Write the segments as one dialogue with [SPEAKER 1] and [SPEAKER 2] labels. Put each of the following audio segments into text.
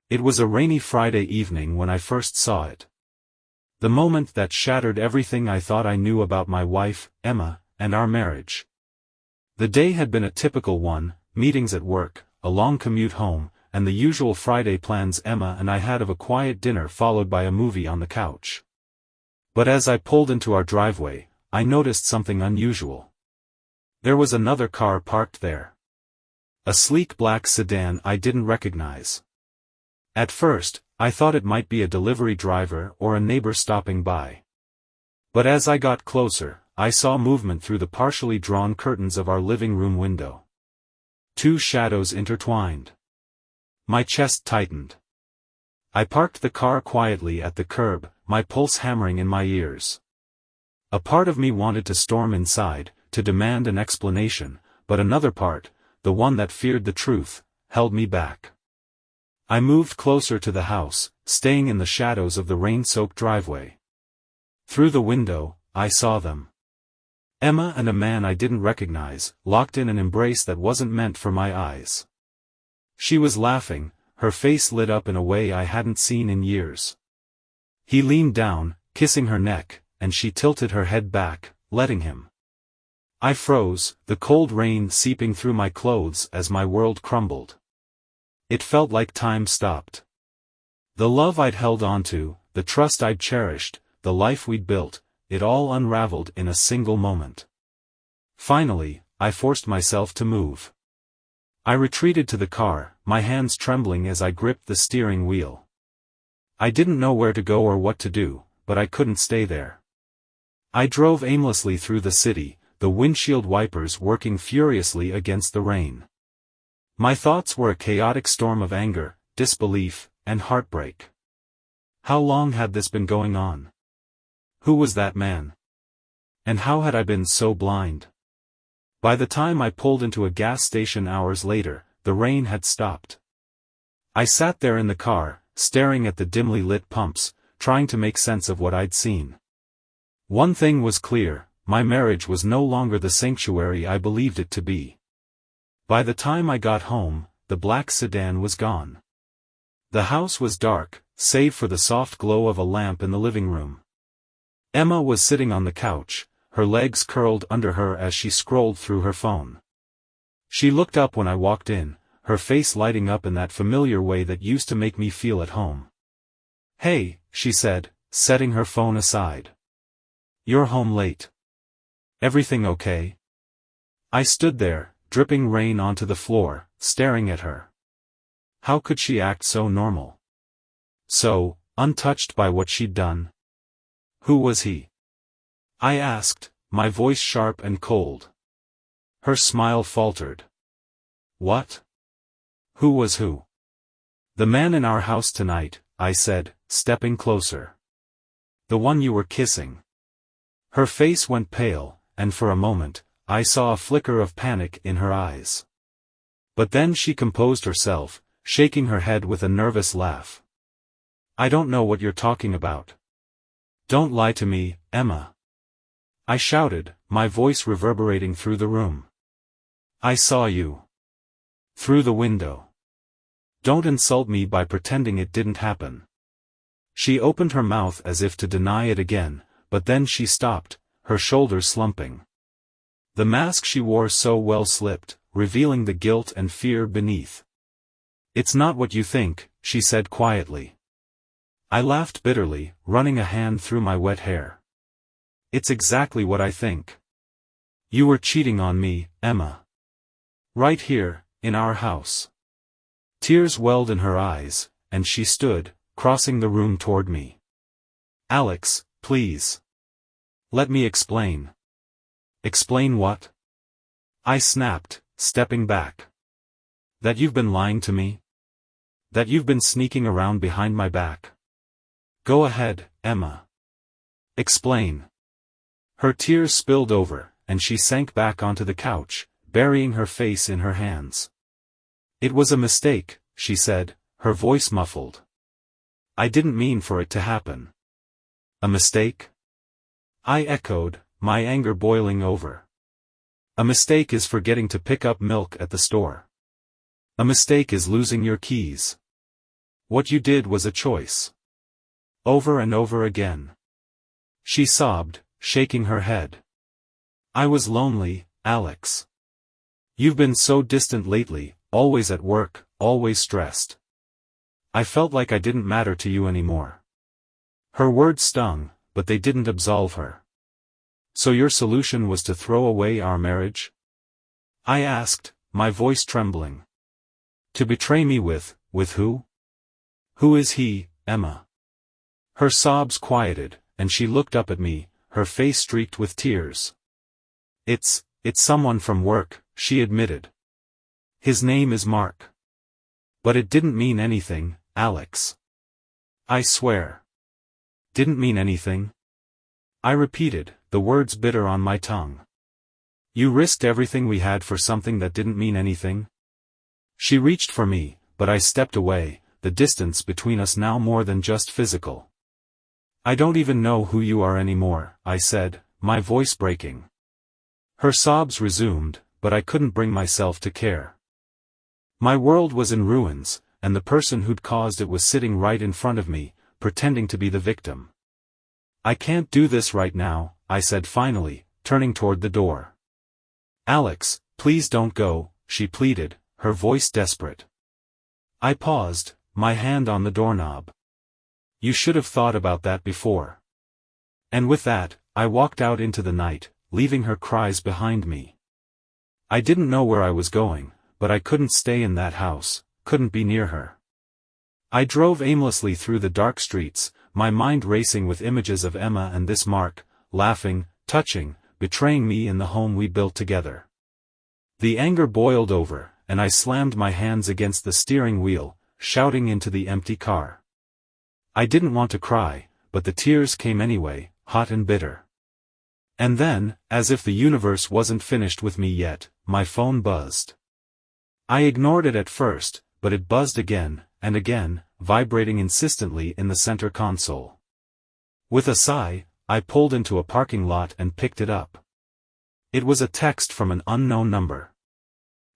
[SPEAKER 1] It was a rainy Friday evening when I first saw it. The moment that shattered everything I thought I knew about my wife, Emma, and our marriage. The day had been a typical one: meetings at work, a long commute home, and the usual Friday plans Emma and I had of a quiet dinner followed by a movie on the couch. But as I pulled into our driveway, I noticed something unusual. There was another car parked there. A sleek black sedan I didn't recognize. At first, I thought it might be a delivery driver or a neighbor stopping by. But as I got closer, I saw movement through the partially drawn curtains of our living room window. Two shadows intertwined. My chest tightened. I parked the car quietly at the curb, my pulse hammering in my ears. A part of me wanted to storm inside, to demand an explanation, but another part, the one that feared the truth, held me back. I moved closer to the house, staying in the shadows of the rain-soaked driveway. Through the window, I saw them. Emma and a man I didn't recognize, locked in an embrace that wasn't meant for my eyes. She was laughing, her face lit up in a way I hadn't seen in years. He leaned down, kissing her neck, and she tilted her head back, letting him. I froze, the cold rain seeping through my clothes as my world crumbled. It felt like time stopped. The love I'd held onto, the trust I'd cherished, the life we'd built, it all unraveled in a single moment. Finally, I forced myself to move. I retreated to the car, my hands trembling as I gripped the steering wheel. I didn't know where to go or what to do, but I couldn't stay there. I drove aimlessly through the city, the windshield wipers working furiously against the rain. My thoughts were a chaotic storm of anger, disbelief, and heartbreak. How long had this been going on? Who was that man? And how had I been so blind? By the time I pulled into a gas station hours later, the rain had stopped. I sat there in the car, staring at the dimly lit pumps, trying to make sense of what I'd seen. One thing was clear: my marriage was no longer the sanctuary I believed it to be. By the time I got home, the black sedan was gone. The house was dark, save for the soft glow of a lamp in the living room. Emma was sitting on the couch, her legs curled under her as she scrolled through her phone. She looked up when I walked in, her face lighting up in that familiar way that used to make me feel at home. "Hey," she said, setting her phone aside. "You're home late. Everything okay?" I stood there, dripping rain onto the floor, staring at her. How could she act so normal? So, untouched by what she'd done? Who was he? I asked, my voice sharp and cold. Her smile faltered. What? Who was who? "The man in our house tonight," I said, stepping closer. "The one you were kissing." Her face went pale, and for a moment, I saw a flicker of panic in her eyes. But then she composed herself, shaking her head with a nervous laugh. "I don't know what you're talking about. Don't lie to me, Emma," I shouted, my voice reverberating through the room. "I saw you. Through the window. Don't insult me by pretending it didn't happen." She opened her mouth as if to deny it again, but then she stopped, her shoulders slumping. The mask she wore so well slipped, revealing the guilt and fear beneath. "It's not what you think," she said quietly. I laughed bitterly, running a hand through my wet hair. "It's exactly what I think. You were cheating on me, Emma. Right here, in our house." Tears welled in her eyes, and she stood, crossing the room toward me. "Alex, please. Let me explain." "Explain what?" I snapped, stepping back. "That you've been lying to me? That you've been sneaking around behind my back? Go ahead, Emma. Explain." Her tears spilled over, and she sank back onto the couch, burying her face in her hands. "It was a mistake," she said, her voice muffled. "I didn't mean for it to happen." "A mistake?" I echoed, my anger boiling over. "A mistake is forgetting to pick up milk at the store. A mistake is losing your keys. What you did was a choice. Over and over again. She sobbed, shaking her head. I was lonely, Alex. You've been so distant lately, always at work, always stressed. I felt like I didn't matter to you anymore. Her words stung, but they didn't absolve her. So your solution was to throw away our marriage? I asked, my voice trembling. To betray me with who? Who is he, Emma? Her sobs quieted, and she looked up at me, her face streaked with tears. It's someone from work, she admitted. His name is Mark. But it didn't mean anything, Alex. I swear. Didn't mean anything? I repeated, the words bitter on my tongue. You risked everything we had for something that didn't mean anything? She reached for me, but I stepped away, the distance between us now more than just physical. I don't even know who you are anymore, I said, my voice breaking. Her sobs resumed, but I couldn't bring myself to care. My world was in ruins, and the person who'd caused it was sitting right in front of me, pretending to be the victim. I can't do this right now, I said finally, turning toward the door. Alex, please don't go, she pleaded, her voice desperate. I paused, my hand on the doorknob. You should have thought about that before. And with that, I walked out into the night, leaving her cries behind me. I didn't know where I was going, but I couldn't stay in that house, couldn't be near her. I drove aimlessly through the dark streets, my mind racing with images of Emma and this Mark, laughing, touching, betraying me in the home we built together. The anger boiled over, and I slammed my hands against the steering wheel, shouting into the empty car. I didn't want to cry, but the tears came anyway, hot and bitter. And then, as if the universe wasn't finished with me yet, my phone buzzed. I ignored it at first, but it buzzed again, and again, vibrating insistently in the center console. With a sigh, I pulled into a parking lot and picked it up. It was a text from an unknown number.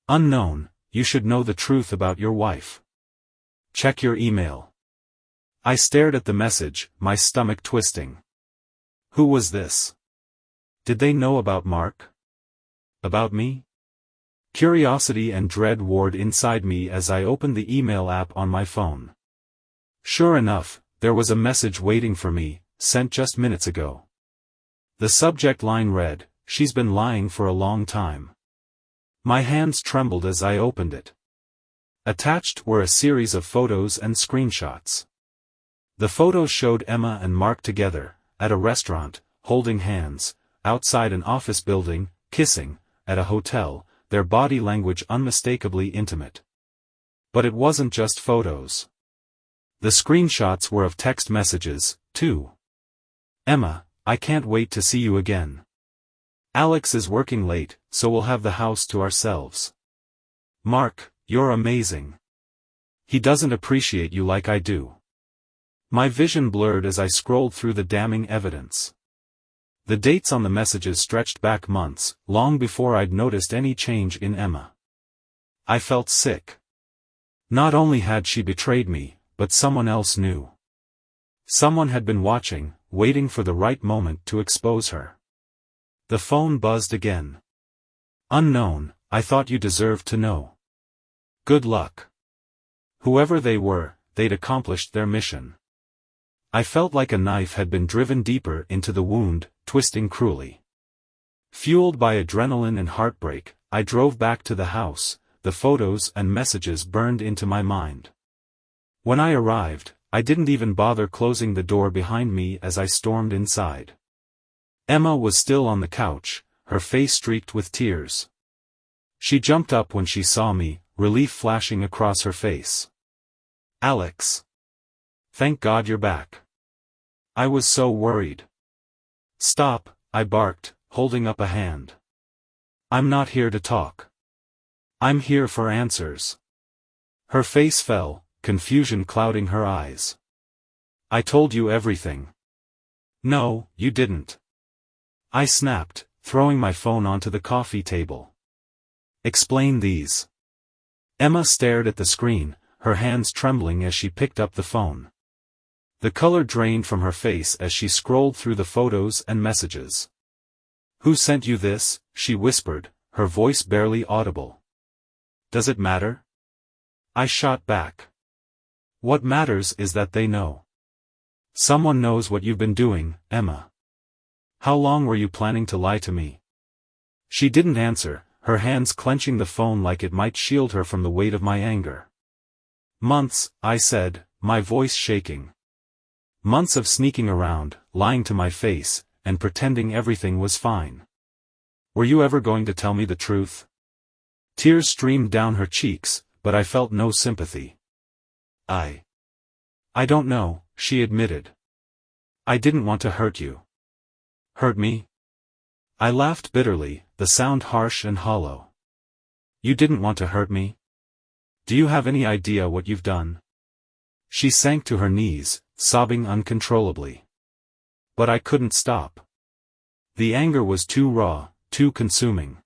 [SPEAKER 1] Unknown, you should know the truth about your wife. Check your email. I stared at the message, my stomach twisting. Who was this? Did they know about Mark? About me? Curiosity and dread warred inside me as I opened the email app on my phone. Sure enough, there was a message waiting for me, sent just minutes ago. The subject line read, "She's been lying for a long time." My hands trembled as I opened it. Attached were a series of photos and screenshots. The photos showed Emma and Mark together, at a restaurant, holding hands, outside an office building, kissing, at a hotel, their body language unmistakably intimate. But it wasn't just photos. The screenshots were of text messages, too. Emma, I can't wait to see you again. Alex is working late, so we'll have the house to ourselves. Mark, you're amazing. He doesn't appreciate you like I do. My vision blurred as I scrolled through the damning evidence. The dates on the messages stretched back months, long before I'd noticed any change in Emma. I felt sick. Not only had she betrayed me, but someone else knew. Someone had been watching, waiting for the right moment to expose her. The phone buzzed again. Unknown, I thought you deserved to know. Good luck. Whoever they were, they'd accomplished their mission. I felt like a knife had been driven deeper into the wound, twisting cruelly. Fueled by adrenaline and heartbreak, I drove back to the house, the photos and messages burned into my mind. When I arrived, I didn't even bother closing the door behind me as I stormed inside. Emma was still on the couch, her face streaked with tears. She jumped up when she saw me, relief flashing across her face. Alex. Thank God you're back. I was so worried. Stop, I barked, holding up a hand. I'm not here to talk. I'm here for answers. Her face fell, confusion clouding her eyes. I told you everything. No, you didn't. I snapped, throwing my phone onto the coffee table. Explain these. Emma stared at the screen, her hands trembling as she picked up the phone. The color drained from her face as she scrolled through the photos and messages. "Who sent you this?" she whispered, her voice barely audible. "Does it matter?" I shot back. "What matters is that they know. Someone knows what you've been doing, Emma. How long were you planning to lie to me?" She didn't answer, her hands clenching the phone like it might shield her from the weight of my anger. "Months," I said, my voice shaking. "Months of sneaking around, lying to my face, and pretending everything was fine. Were you ever going to tell me the truth?" Tears streamed down her cheeks, but I felt no sympathy. I don't know," she admitted. "I didn't want to hurt you." "Hurt me?" I laughed bitterly, the sound harsh and hollow. "You didn't want to hurt me? Do you have any idea what you've done?" She sank to her knees, sobbing uncontrollably. But I couldn't stop. The anger was too raw, too consuming.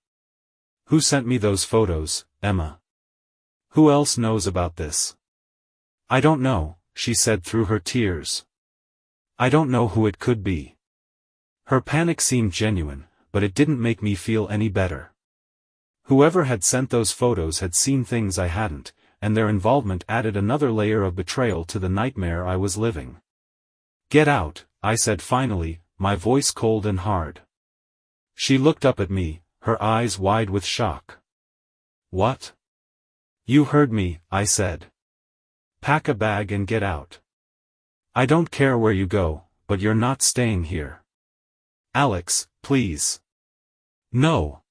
[SPEAKER 1] "Who sent me those photos, Emma? Who else knows about this?" "I don't know," she said through her tears. "I don't know who it could be." Her panic seemed genuine, but it didn't make me feel any better. Whoever had sent those photos had seen things I hadn't, and their involvement added another layer of betrayal to the nightmare I was living. "Get out," I said finally, my voice cold and hard. She looked up at me, her eyes wide with shock. "What?" "You heard me," I said. "Pack a bag and get out. I don't care where you go, but you're not staying here. Alex, please." "No!"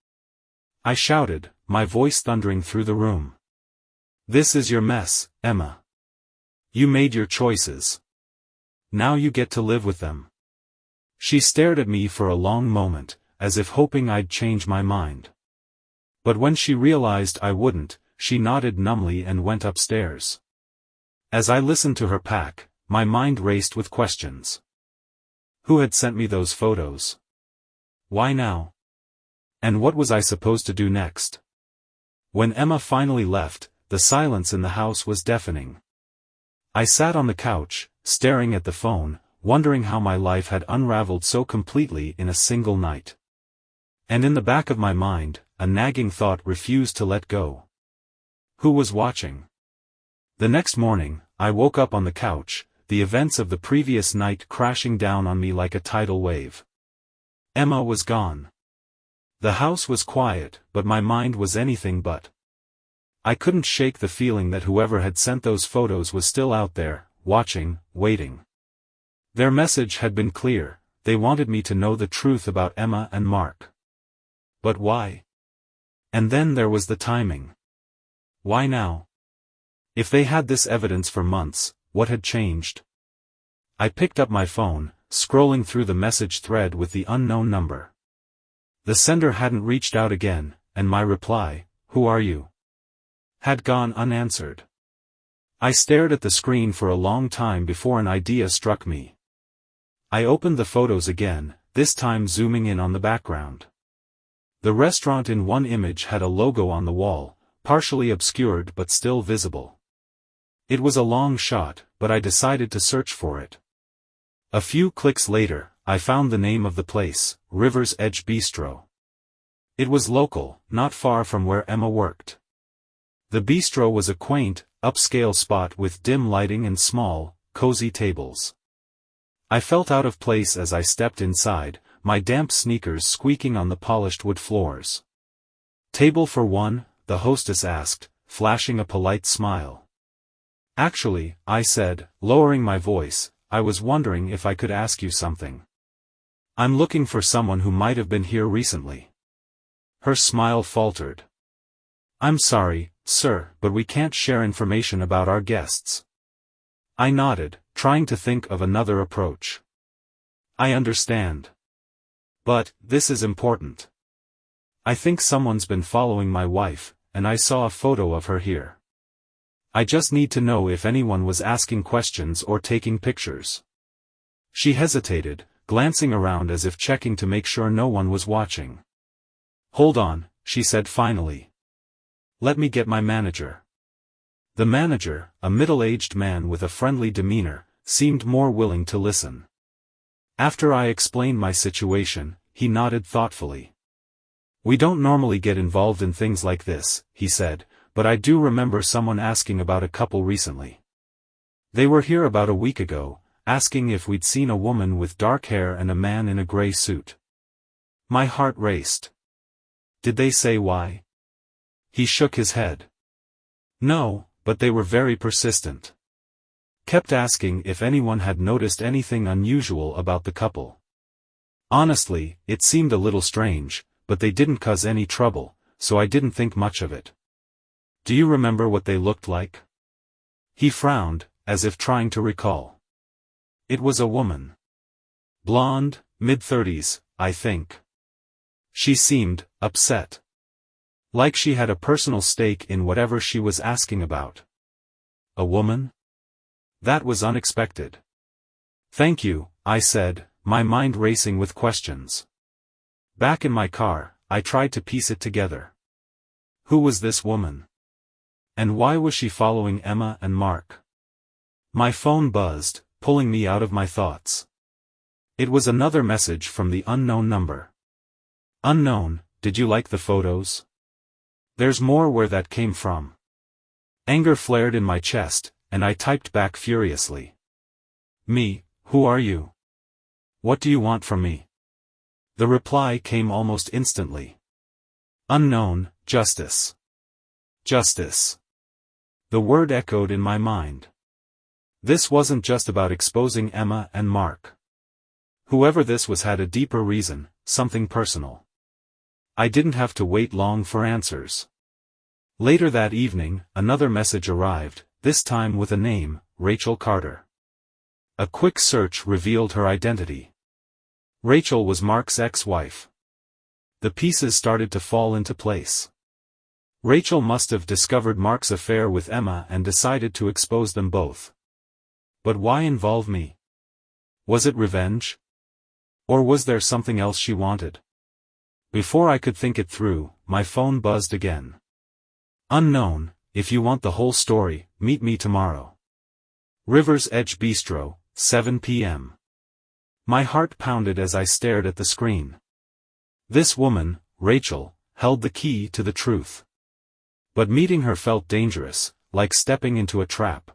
[SPEAKER 1] I shouted, my voice thundering through the room. "This is your mess, Emma. You made your choices. Now you get to live with them." She stared at me for a long moment, as if hoping I'd change my mind. But when she realized I wouldn't, she nodded numbly and went upstairs. As I listened to her pack, my mind raced with questions. Who had sent me those photos? Why now? And what was I supposed to do next? When Emma finally left, the silence in the house was deafening. I sat on the couch, staring at the phone, wondering how my life had unraveled so completely in a single night. And in the back of my mind, a nagging thought refused to let go. Who was watching? The next morning, I woke up on the couch, the events of the previous night crashing down on me like a tidal wave. Emma was gone. The house was quiet, but my mind was anything but. I couldn't shake the feeling that whoever had sent those photos was still out there, watching, waiting. Their message had been clear, they wanted me to know the truth about Emma and Mark. But why? And then there was the timing. Why now? If they had this evidence for months, what had changed? I picked up my phone, scrolling through the message thread with the unknown number. The sender hadn't reached out again, and my reply, "Who are you?" had gone unanswered. I stared at the screen for a long time before an idea struck me. I opened the photos again, this time zooming in on the background. The restaurant in one image had a logo on the wall, partially obscured but still visible. It was a long shot, but I decided to search for it. A few clicks later, I found the name of the place, River's Edge Bistro. It was local, not far from where Emma worked. The bistro was a quaint, upscale spot with dim lighting and small, cozy tables. I felt out of place as I stepped inside, my damp sneakers squeaking on the polished wood floors. "Table for one?" the hostess asked, flashing a polite smile. "Actually," I said, lowering my voice, "I was wondering if I could ask you something. I'm looking for someone who might have been here recently." Her smile faltered. "I'm sorry, sir, but we can't share information about our guests." I nodded, trying to think of another approach. "I understand. But, this is important. I think someone's been following my wife, and I saw a photo of her here. I just need to know if anyone was asking questions or taking pictures." She hesitated, glancing around as if checking to make sure no one was watching. "Hold on," she said finally. "Let me get my manager." The manager, a middle-aged man with a friendly demeanor, seemed more willing to listen. After I explained my situation, he nodded thoughtfully. "We don't normally get involved in things like this," he said, "but I do remember someone asking about a couple recently. They were here about a week ago, asking if we'd seen a woman with dark hair and a man in a gray suit." My heart raced. "Did they say why?" He shook his head. "No, but they were very persistent. Kept asking if anyone had noticed anything unusual about the couple. Honestly, it seemed a little strange, but they didn't cause any trouble, so I didn't think much of it." "Do you remember what they looked like?" He frowned, as if trying to recall. "It was a woman. Blonde, mid-30s, I think. She seemed upset. Like she had a personal stake in whatever she was asking about." "A woman?" That was unexpected. "Thank you," I said, my mind racing with questions. Back in my car, I tried to piece it together. Who was this woman? And why was she following Emma and Mark? My phone buzzed, pulling me out of my thoughts. It was another message from the unknown number. "Unknown, did you like the photos? There's more where that came from." Anger flared in my chest, and I typed back furiously. "Me, who are you? What do you want from me?" The reply came almost instantly. "Unknown, Justice. Justice." The word echoed in my mind. This wasn't just about exposing Emma and Mark. Whoever this was had a deeper reason, something personal. I didn't have to wait long for answers. Later that evening, another message arrived, this time with a name, Rachel Carter. A quick search revealed her identity. Rachel was Mark's ex-wife. The pieces started to fall into place. Rachel must have discovered Mark's affair with Emma and decided to expose them both. But why involve me? Was it revenge? Or was there something else she wanted? Before I could think it through, my phone buzzed again. "Unknown, if you want the whole story, meet me tomorrow. River's Edge Bistro, 7 p.m. My heart pounded as I stared at the screen. This woman, Rachel, held the key to the truth. But meeting her felt dangerous, like stepping into a trap.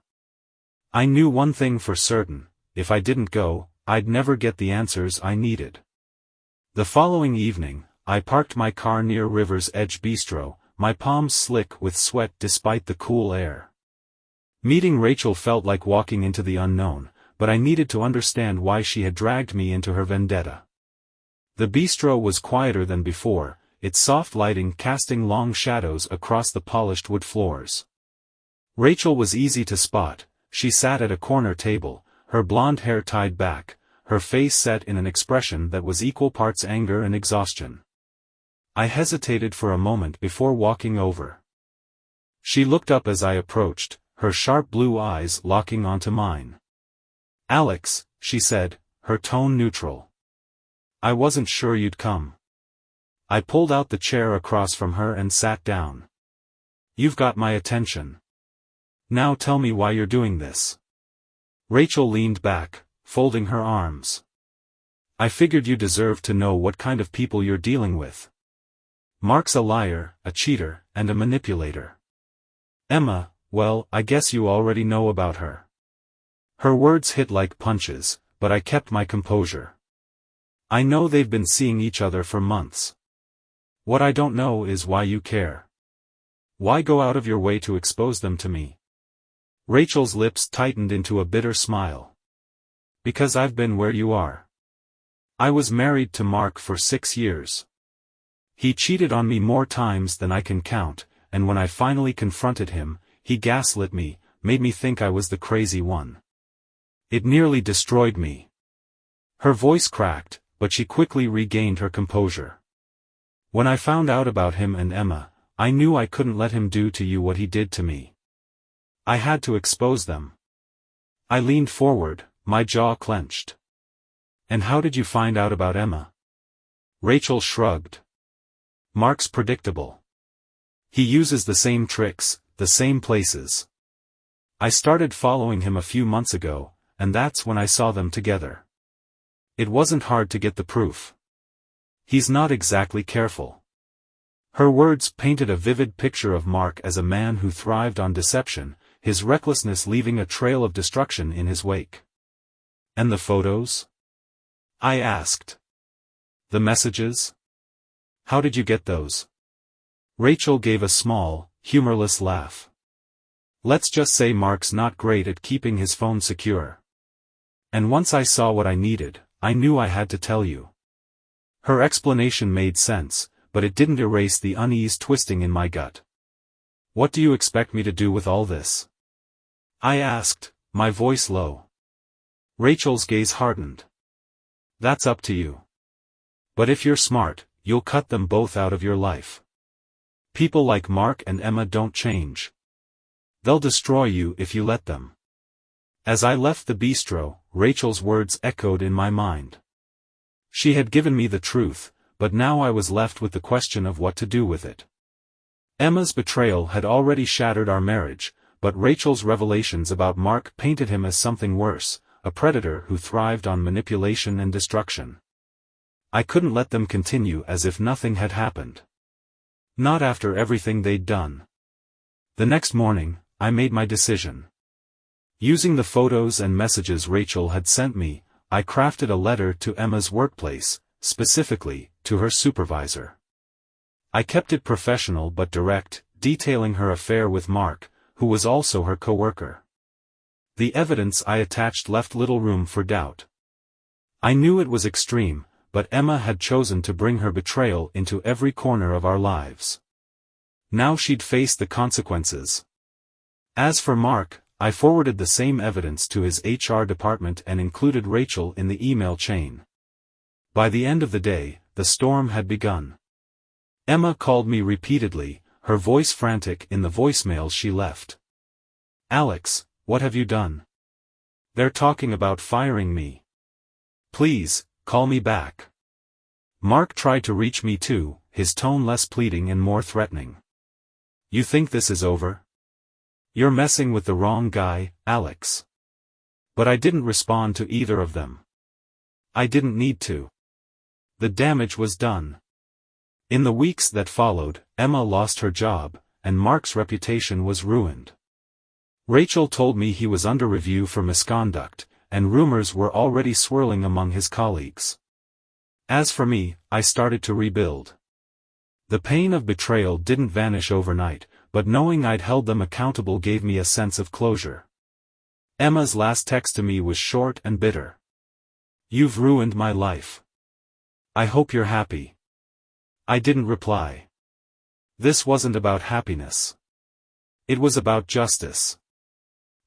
[SPEAKER 1] I knew one thing for certain: if I didn't go, I'd never get the answers I needed. The following evening, I parked my car near River's Edge Bistro, my palms slick with sweat despite the cool air. Meeting Rachel felt like walking into the unknown, but I needed to understand why she had dragged me into her vendetta. The bistro was quieter than before, its soft lighting casting long shadows across the polished wood floors. Rachel was easy to spot. She sat at a corner table, her blonde hair tied back, her face set in an expression that was equal parts anger and exhaustion. I hesitated for a moment before walking over. She looked up as I approached, her sharp blue eyes locking onto mine. "Alex," she said, her tone neutral. "I wasn't sure you'd come." I pulled out the chair across from her and sat down. "You've got my attention. Now tell me why you're doing this." Rachel leaned back, folding her arms. "I figured you deserved to know what kind of people you're dealing with. Mark's a liar, a cheater, and a manipulator. Emma, well, I guess you already know about her." Her words hit like punches, but I kept my composure. "I know they've been seeing each other for months. What I don't know is why you care. Why go out of your way to expose them to me?" Rachel's lips tightened into a bitter smile. "Because I've been where you are. I was married to Mark for 6 years. He cheated on me more times than I can count, and when I finally confronted him, he gaslit me, made me think I was the crazy one. It nearly destroyed me." Her voice cracked, but she quickly regained her composure. "When I found out about him and Emma, I knew I couldn't let him do to you what he did to me. I had to expose them." I leaned forward, my jaw clenched. "And how did you find out about Emma?" Rachel shrugged. "Mark's predictable. He uses the same tricks, the same places. I started following him a few months ago, and that's when I saw them together. It wasn't hard to get the proof. He's not exactly careful. Her words painted a vivid picture of Mark as a man who thrived on deception, his recklessness leaving a trail of destruction in his wake. And the photos? I asked. The messages? How did you get those? Rachel gave a small, humorless laugh. Let's just say Mark's not great at keeping his phone secure. And once I saw what I needed, I knew I had to tell you. Her explanation made sense, but it didn't erase the unease twisting in my gut. What do you expect me to do with all this? I asked, my voice low. Rachel's gaze hardened. That's up to you. But if you're smart, you'll cut them both out of your life. People like Mark and Emma don't change. They'll destroy you if you let them. As I left the bistro, Rachel's words echoed in my mind. She had given me the truth, but now I was left with the question of what to do with it. Emma's betrayal had already shattered our marriage, but Rachel's revelations about Mark painted him as something worse, a predator who thrived on manipulation and destruction. I couldn't let them continue as if nothing had happened. Not after everything they'd done. The next morning, I made my decision. Using the photos and messages Rachel had sent me, I crafted a letter to Emma's workplace, specifically, to her supervisor. I kept it professional but direct, detailing her affair with Mark, who was also her co-worker. The evidence I attached left little room for doubt. I knew it was extreme, but Emma had chosen to bring her betrayal into every corner of our lives. Now she'd face the consequences. As for Mark, I forwarded the same evidence to his HR department and included Rachel in the email chain. By the end of the day, the storm had begun. Emma called me repeatedly, her voice frantic in the voicemails she left. Alex, what have you done? They're talking about firing me. Please, call me back. Mark tried to reach me too, his tone less pleading and more threatening. You think this is over? You're messing with the wrong guy, Alex. But I didn't respond to either of them. I didn't need to. The damage was done. In the weeks that followed, Emma lost her job, and Mark's reputation was ruined. Rachel told me he was under review for misconduct, and rumors were already swirling among his colleagues. As for me, I started to rebuild. The pain of betrayal didn't vanish overnight, but knowing I'd held them accountable gave me a sense of closure. Emma's last text to me was short and bitter. You've ruined my life. I hope you're happy. I didn't reply. This wasn't about happiness. It was about justice.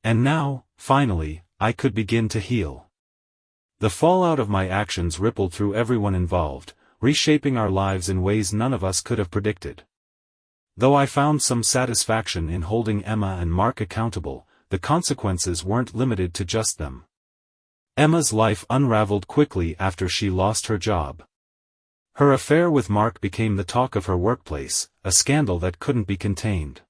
[SPEAKER 1] And now, finally, I could begin to heal. The fallout of my actions rippled through everyone involved, reshaping our lives in ways none of us could have predicted. Though I found some satisfaction in holding Emma and Mark accountable, the consequences weren't limited to just them. Emma's life unraveled quickly after she lost her job. Her affair with Mark became the talk of her workplace, a scandal that couldn't be contained.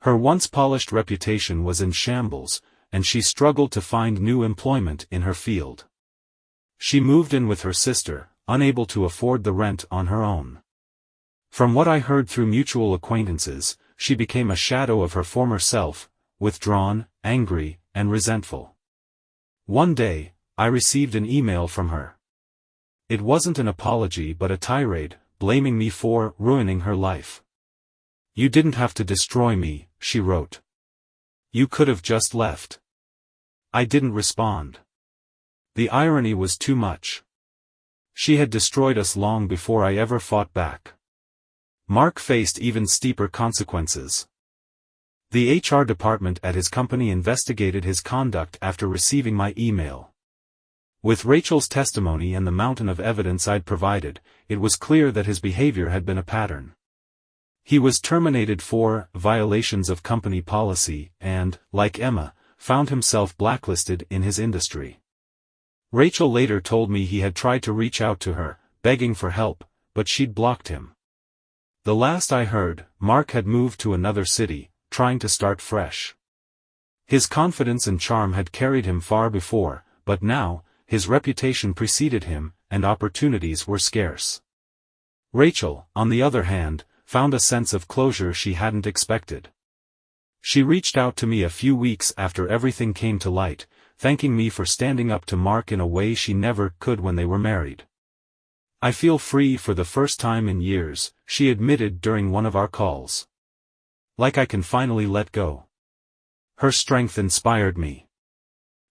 [SPEAKER 1] Her once polished reputation was in shambles, and she struggled to find new employment in her field. She moved in with her sister, unable to afford the rent on her own. From what I heard through mutual acquaintances, she became a shadow of her former self, withdrawn, angry, and resentful. One day, I received an email from her. It wasn't an apology but a tirade, blaming me for ruining her life. You didn't have to destroy me, she wrote. You could have just left. I didn't respond. The irony was too much. She had destroyed us long before I ever fought back. Mark faced even steeper consequences. The HR department at his company investigated his conduct after receiving my email. With Rachel's testimony and the mountain of evidence I'd provided, it was clear that his behavior had been a pattern. He was terminated for violations of company policy and, like Emma, found himself blacklisted in his industry. Rachel later told me he had tried to reach out to her, begging for help, but she'd blocked him. The last I heard, Mark had moved to another city, trying to start fresh. His confidence and charm had carried him far before, but now, his reputation preceded him, and opportunities were scarce. Rachel, on the other hand, found a sense of closure she hadn't expected. She reached out to me a few weeks after everything came to light, thanking me for standing up to Mark in a way she never could when they were married. "I feel free for the first time in years," she admitted during one of our calls. "Like I can finally let go." Her strength inspired me.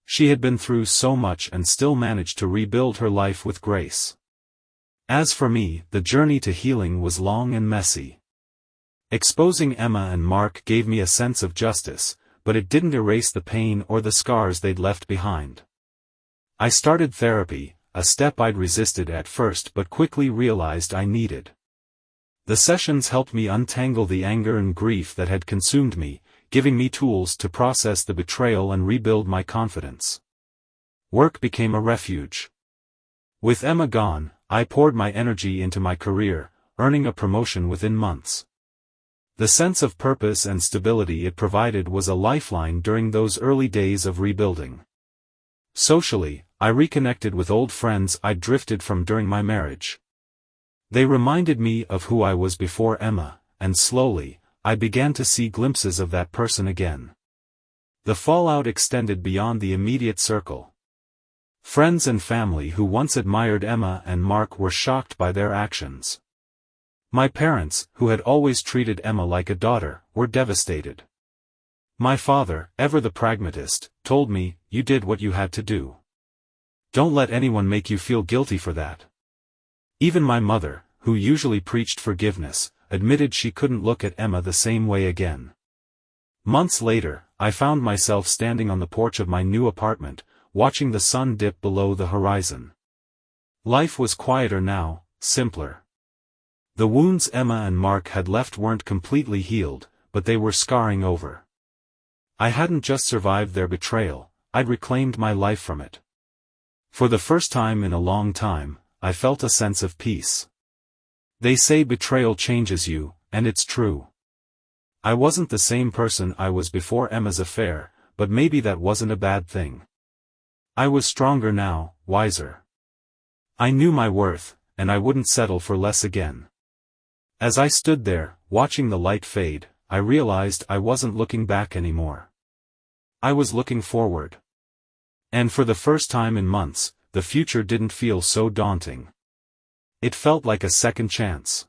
[SPEAKER 1] She had been through so much and still managed to rebuild her life with grace. As for me, the journey to healing was long and messy. Exposing Emma and Mark gave me a sense of justice, but it didn't erase the pain or the scars they'd left behind. I started therapy, a step I'd resisted at first but quickly realized I needed. The sessions helped me untangle the anger and grief that had consumed me, giving me tools to process the betrayal and rebuild my confidence. Work became a refuge. With Emma gone, I poured my energy into my career, earning a promotion within months. The sense of purpose and stability it provided was a lifeline during those early days of rebuilding. Socially, I reconnected with old friends I'd drifted from during my marriage. They reminded me of who I was before Emma, and slowly, I began to see glimpses of that person again. The fallout extended beyond the immediate circle. Friends and family who once admired Emma and Mark were shocked by their actions. My parents, who had always treated Emma like a daughter, were devastated. My father, ever the pragmatist, told me, "You did what you had to do. Don't let anyone make you feel guilty for that." Even my mother, who usually preached forgiveness, admitted she couldn't look at Emma the same way again. Months later, I found myself standing on the porch of my new apartment, watching the sun dip below the horizon. Life was quieter now, simpler. The wounds Emma and Mark had left weren't completely healed, but they were scarring over. I hadn't just survived their betrayal, I'd reclaimed my life from it. For the first time in a long time, I felt a sense of peace. They say betrayal changes you, and it's true. I wasn't the same person I was before Emma's affair, but maybe that wasn't a bad thing. I was stronger now, wiser. I knew my worth, and I wouldn't settle for less again. As I stood there, watching the light fade, I realized I wasn't looking back anymore. I was looking forward. And for the first time in months, the future didn't feel so daunting. It felt like a second chance.